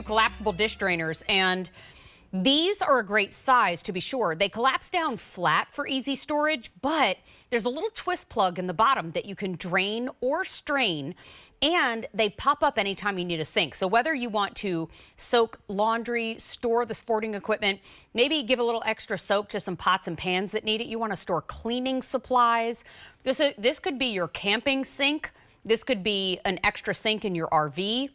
collapsible dish drainers, and these are a great size, to be sure. They collapse down flat for easy storage, but there's a little twist plug in the bottom that you can drain or strain, and they pop up anytime you need a sink. So whether you want to soak laundry, store the sporting equipment, maybe give a little extra soak to some pots and pans that need it, you want to store cleaning supplies. This could be your camping sink. This could be an extra sink in your RV.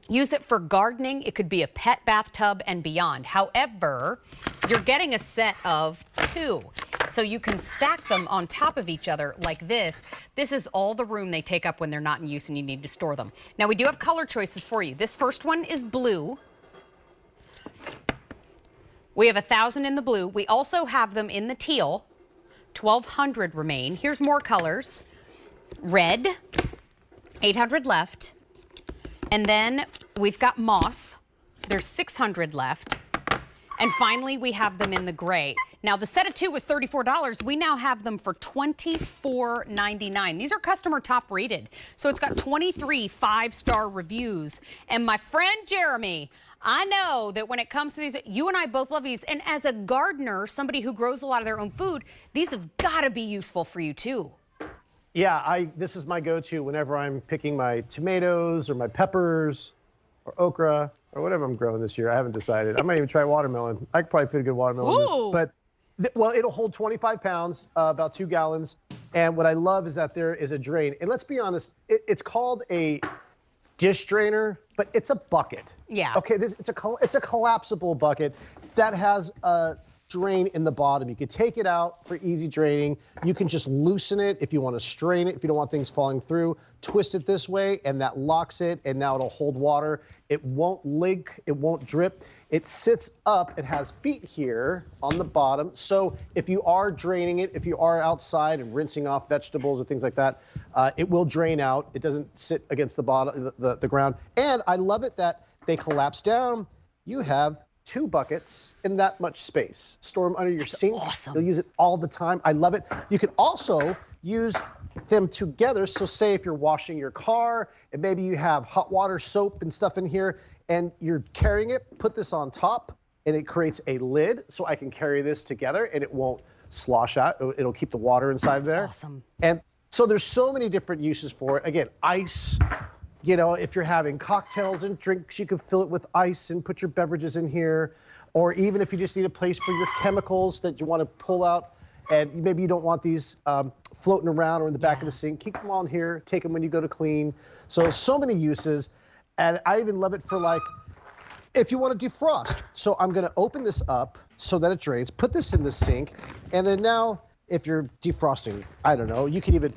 Use it for gardening. It could be a pet bathtub and beyond. However, you're getting a set of 2. So you can stack them on top of each other like this. This is all the room they take up when they're not in use and you need to store them. Now, we do have color choices for you. This first one is blue. We have 1,000 in the blue. We also have them in the teal. 1,200 remain. Here's more colors. Red, 800 left. And then we've got moss. There's 600 left. And finally, we have them in the gray. Now, the set of 2 was $34. We now have them for $24.99. These are customer top rated. So it's got 23 5-star reviews. And my friend Jeremy, I know that when it comes to these, you and I both love these. And as a gardener, somebody who grows a lot of their own food, these have got to be useful for you too. Yeah, this is my go-to whenever I'm picking my tomatoes or my peppers or okra or whatever I'm growing this year. I haven't decided. I might even try watermelon. I could probably fit a good watermelon in this. But, well, it'll hold 25 pounds, about 2 gallons. And what I love is that there is a drain. And let's be honest, it's called a dish drainer, but it's a bucket. Yeah. Okay, it's a collapsible bucket that has a drain in the bottom. You can take it out for easy draining. You can just loosen it if you want to strain it, if you don't want things falling through. Twist it this way, and that locks it, and now it'll hold water. It won't leak, it won't drip. It sits up, it has feet here on the bottom. So if you are draining it, if you are outside and rinsing off vegetables or things like that, it will drain out. It doesn't sit against the bottom, the ground. And I love it that they collapse down. You have 2 buckets in that much space. Store them under your sink. Awesome. You'll use it all the time. I love it. You can also use them together. So say if you're washing your car and maybe you have hot water, soap and stuff in here and you're carrying it, put this on top and it creates a lid so I can carry this together and it won't slosh out. It'll keep the water inside there. Awesome. And so there's so many different uses for it. Again, ice. You know, if you're having cocktails and drinks, you can fill it with ice and put your beverages in here. Or even if you just need a place for your chemicals that you want to pull out and maybe you don't want these floating around or in the back of the sink, keep them on here, take them when you go to clean. So many uses. And I even love it for like, if you want to defrost. So I'm going to open this up so that it drains, put this in the sink, and then now if you're defrosting, I don't know, you can even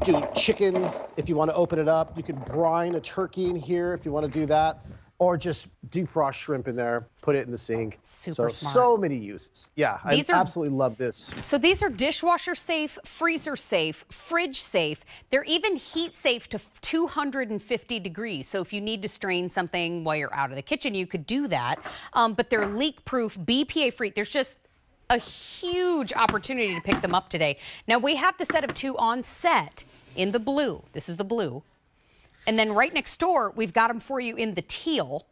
do chicken if you want to open it up. You can brine a turkey in here if you want to do that, or just defrost shrimp in there, put it in the sink. Super smart. So many uses. Yeah, I absolutely love this. So these are dishwasher safe, freezer safe, fridge safe. They're even heat safe to 250 degrees. So if you need to strain something while you're out of the kitchen, you could do that. But they're leak proof, BPA free. There's just a huge opportunity to pick them up today. Now we have the set of 2 on set in the blue. This is the blue. And then right next door, we've got them for you in the teal.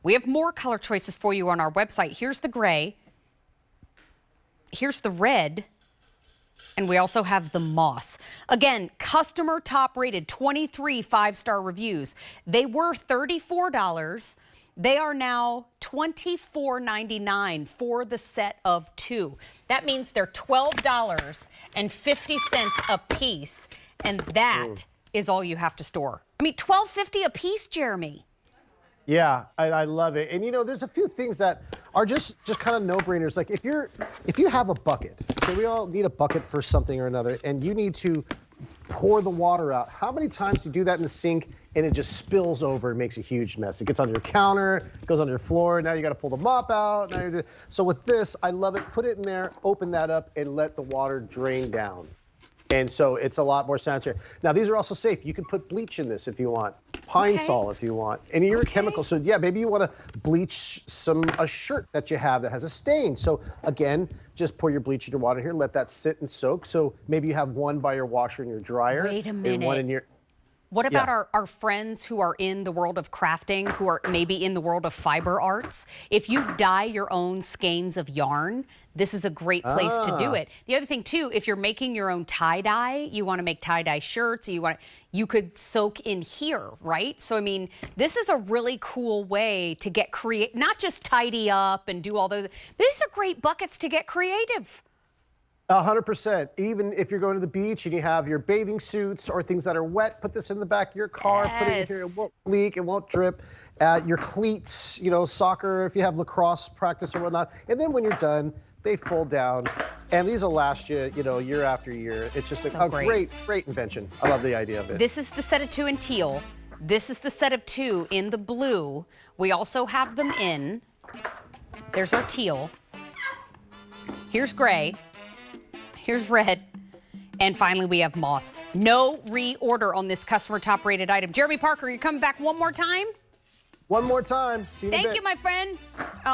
We have more color choices for you on our website. Here's the gray. Here's the red. And we also have the moss. Again, customer top rated, 23 5-star reviews. They were $34. They are now $24.99 for the set of 2. That means they're $12.50 a piece, and that is all you have to store. I mean, $12.50 a piece, Jeremy. Yeah, I love it. And you know, there's a few things that are just kind of no-brainers. Like if you have a bucket, okay, we all need a bucket for something or another, and you need to pour the water out. How many times do you do that in the sink and it just spills over and makes a huge mess? It gets on your counter, it goes on your floor, now you gotta pull the mop out. So with this, I love it. Put it in there, open that up, and let the water drain down. And so it's a lot more sanitary. Now, these are also safe. You can put bleach in this if you want, pine sol if you want, any of your chemicals. So yeah, maybe you want to bleach a shirt that you have that has a stain. So again, just pour your bleach in your water here, let that sit and soak. So maybe you have one by your washer and your dryer. Wait a minute. And one in your... What about Yeah. our friends who are in the world of crafting, who are maybe in the world of fiber arts? If you dye your own skeins of yarn, this is a great place to do it. The other thing too, if you're making your own tie-dye, you want to make tie-dye shirts, you could soak in here, right? So I mean, this is a really cool way to get not just tidy up and do all those. These are great buckets to get creative. 100%. Even if you're going to the beach and you have your bathing suits or things that are wet, put this in the back of your car, put it in here, it won't leak, it won't drip. Your cleats, you know, soccer, if you have lacrosse practice or whatnot. And then when you're done, they fold down. And these will last you, you know, year after year. It's just a great invention. I love the idea of it. This is the set of 2 in teal. This is the set of 2 in the blue. We also have them in. There's our teal. Here's gray. Here's red. And finally, we have moss. No reorder on this customer top rated item. Jeremy Parker, you coming back one more time? One more time. See you in a bit. Thank you, my friend.